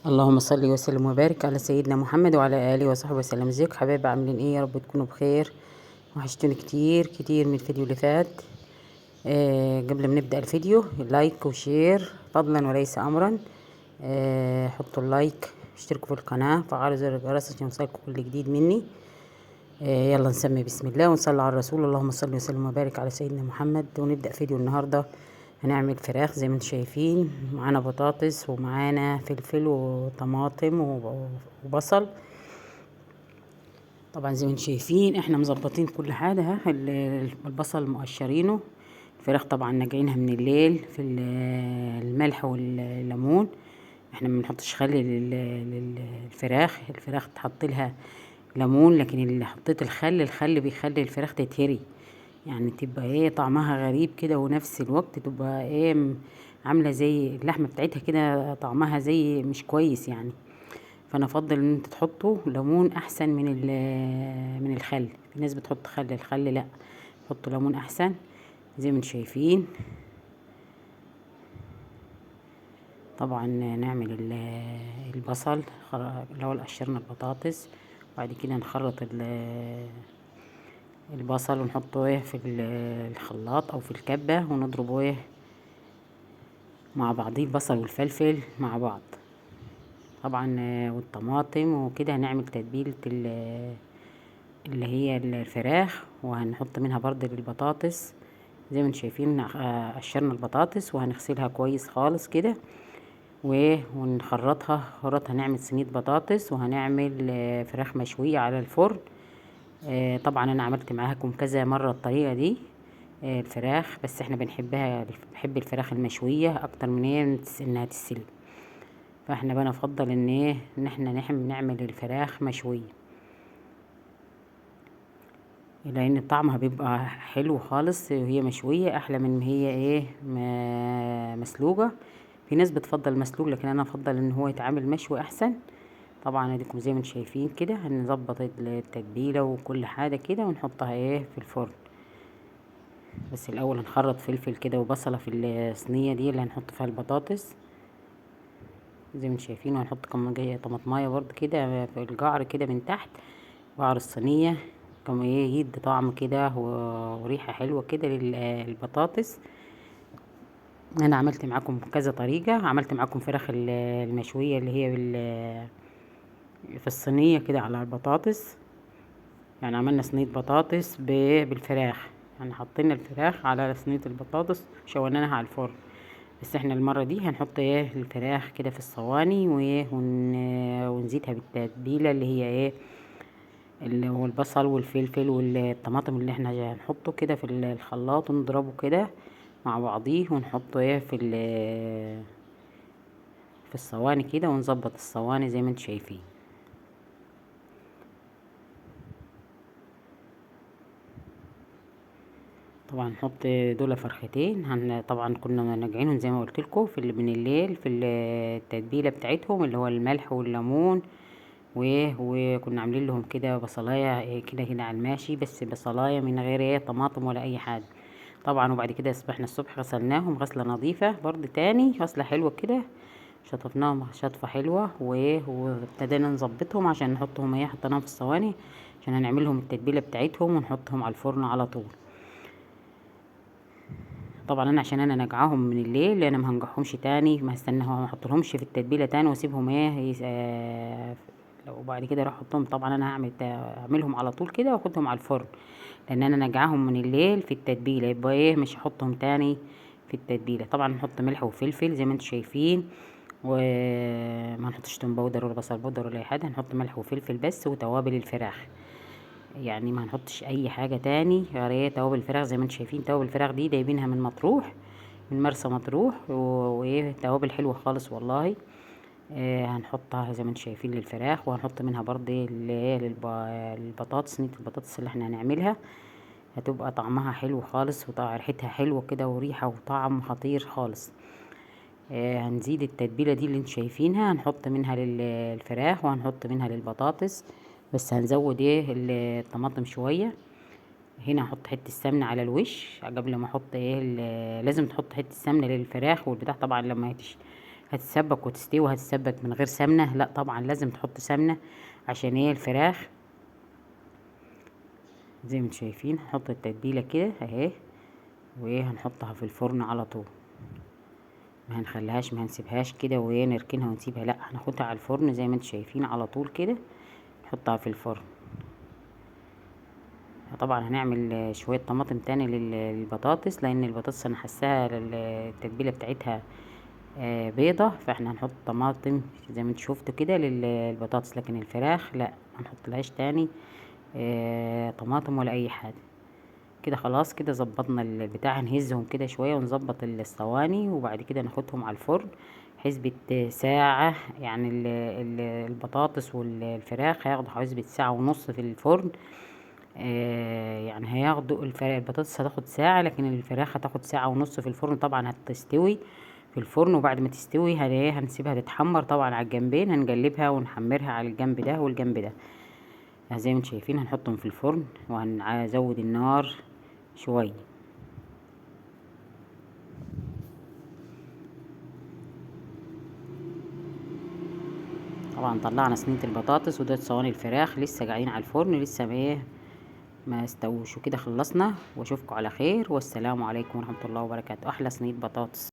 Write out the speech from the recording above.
اللهم صل وسلم وبارك على سيدنا محمد وعلى اله وصحبه وسلم. ازيكم حبايبي، عاملين ايه؟ يا رب تكونوا بخير. وحشتوني كتير كتير من الفيديو اللي فات. قبل ما نبدأ الفيديو، لايك وشير فضلا وليس امرا. حطوا اللايك، اشتركوا في القناة، فعلوا زر الجرس عشان يوصلكم كل جديد مني. يلا نسمي بسم الله ونصلي على الرسول. اللهم صل وسلم وبارك على سيدنا محمد. ونبدأ فيديو النهارده. هنعمل فراخ زي ما انتم شايفين، معانا بطاطس ومعانا فلفل وطماطم وبصل. طبعا زي ما انتم شايفين احنا مظبطين كل حاجه. ها البصل مقشرينه، الفراخ طبعا ناقعينها من الليل في الملح والليمون. احنا ما بنحطش خل للفراخ. الفراخ تحط لها ليمون، لكن اللي حطيت الخل بيخلي الفراخ تتهري، يعني تبقى ايه طعمها غريب كده، ونفس الوقت تبقى ايه عامله زي اللحمه بتاعتها كده، طعمها زي مش كويس يعني. فانا افضل ان انت تحطوا ليمون احسن من الخل. في ناس بتحط خل، الخل لا، حطوا ليمون احسن. زي ما انتم شايفين طبعا نعمل البصل. الاول قشرنا البطاطس، وبعد كده نخرط البصل ونحطه ايه في الخلاط او في الكبة، ونضربه ايه مع بعضيه، البصل والفلفل مع بعض طبعا. والطماطم وكده. هنعمل تتبيلة اللي هي الفراخ، وهنحط منها برضه البطاطس. زي ما انتم شايفين قشرنا البطاطس وهنغسلها كويس خالص كده ونخرطها خرط. هنعمل صينية بطاطس وهنعمل فراخ مشوية على الفرن. طبعا انا عملت معاكم كذا مرة الطريقة دي. الفراخ بس احنا بنحب الفراخ المشوية اكتر من انها تتسلق. فاحنا بقى نفضل ان احنا نعمل الفراخ مشوية، لان طعمها بيبقى حلو خالص وهي مشوية، احلى من ما هي ايه مسلوقة. في ناس بتفضل مسلوق، لكن انا افضل ان هو يتعامل مشوي احسن. طبعا اديكم زي ما انتم شايفين كده، هنظبط التتبيله وكل حاجه كده ونحطها ايه في الفرن. بس الاول هنخرط فلفل كده وبصله في الصينيه دي اللي هنحط فيها البطاطس زي ما انتم شايفين. وهنحط كمان جايه طماطمايه برضه كده في الجعر كده من تحت، جعر الصينيه، كما ايه يدي طعم كده وريحه حلوه كده للبطاطس. انا عملت معاكم كذا طريقه. عملت معاكم فراخ المشويه اللي هي في الصينيه كده على البطاطس، يعني عملنا صينيه بطاطس بالفراخ، يعني حطينا الفراخ على صينيه البطاطس وشويناها على الفرن. بس احنا المره دي هنحط ايه الفراخ كده في الصواني ونزيدها بالتتبيله اللي هي ايه اللي هو البصل والفلفل والطماطم اللي احنا هنحطه كده في الخلاط، ونضربه كده مع بعضيه ونحطه ايه في الصواني كده، ونظبط الصواني زي ما انتم شايفين. طبعا نحط دول فرختين. طبعا كنا ناقعينهم زي ما قلت لكم من الليل في التتبيله بتاعتهم اللي هو الملح والليمون وكنا عاملين لهم كده بصلايه كده على الماشي، بس بصلايه من غير ايه طماطم ولا اي حاجه. طبعا وبعد كده صبحنا الصبح غسلناهم غسله نظيفه برضه تاني، غسله حلوه كده، شطفناهم شطفه حلوه وابتدينا نظبطهم عشان نحطهم ايه، حطيناهم في الصواني عشان هنعملهم التتبيله بتاعتهم ونحطهم على الفرن على طول. طبعا انا عشان انا نقعهم من الليل، انا ما هنقعهمش تاني، ما هستناهم، ما احطلهمش في التتبيله تاني واسيبهم لو بعد كده اروح احطهم. طبعا انا اعملهم على طول كده واخدهم على الفرن، لان انا نقعهم من الليل في التتبيله، يبقى ايه مش هحطهم تاني في التتبيله. طبعا نحط ملح وفلفل زي ما انتم شايفين، وما نحطش توم باودر ولا بصل باودر ولا اي حاجه، هنحط ملح وفلفل بس وتوابل الفراخ، يعني ما هنحطش اي حاجه تاني غير ايه توابل الفراخ. زي ما انتم شايفين توابل الفراخ دي جايبينها من مطروح، من مرسى مطروح، وايه توابل حلوه خالص والله. هنحطها زي ما انتم شايفين للفراخ، وهنحط منها برضه البطاطس، صينيه البطاطس اللي احنا هنعملها، هتبقى طعمها حلو خالص وريحتها حلوه كده، وريحه وطعم خطير خالص. هنزيد التتبيله دي اللي انتم شايفينها، هنحط منها للفراخ وهنحط منها للبطاطس، بس هنزود ايه الطماطم شويه. هنا هحط حته السمنه على الوش قبل ما احط ايه لازم تحط حته السمنه للفراخ والبتاع طبعا لما هتتسبك وتستوي وهتتسبك من غير سمنة. لا طبعا لازم تحط سمنة عشان هي الفراخ زي ما انتم شايفين. هنحط التتبيلة كده اهي، وهنحطها في الفرن على طول، ما هنخليهاش ما هنسيبهاش كده وهي نركنها ونسيبها، لا هناخدها على الفرن زي ما انتم شايفين على طول كده، نحطها في الفرن. طبعا هنعمل شوية طماطم تاني للبطاطس، لان البطاطس انا حاساها التتبيلة بتاعتها بيضة، فاحنا هنحط طماطم زي ما انتوا شفتوا كده للبطاطس، لكن الفراخ لا هنحطلهاش تاني طماطم ولا اي حاجة. كده خلاص كده ظبطنا البتاع، هنهزهم كده شوية ونظبط الصواني، وبعد كده ناخدهم على الفرن حسبة ساعة. يعني البطاطس والفراخ هياخدوا حسبة ساعة ونص في الفرن. يعني هياخدوا البطاطس هتاخد ساعة، لكن الفراخ هتاخد ساعة ونص في الفرن. طبعا هتستوي في الفرن، وبعد ما تستوي هنسيبها تتحمر طبعا على الجنبين، هنقلبها ونحمرها على الجنب ده والجنب ده. زي ما انتم شايفين هنحطهم في الفرن وهنزود النار شوية. طبعا طلعنا صينية البطاطس ودول صواني الفراخ لسه قاعدين على الفرن، لسه ما استووش. وكده خلصنا، واشوفكم على خير، والسلام عليكم ورحمة الله وبركاته. احلى صينية بطاطس.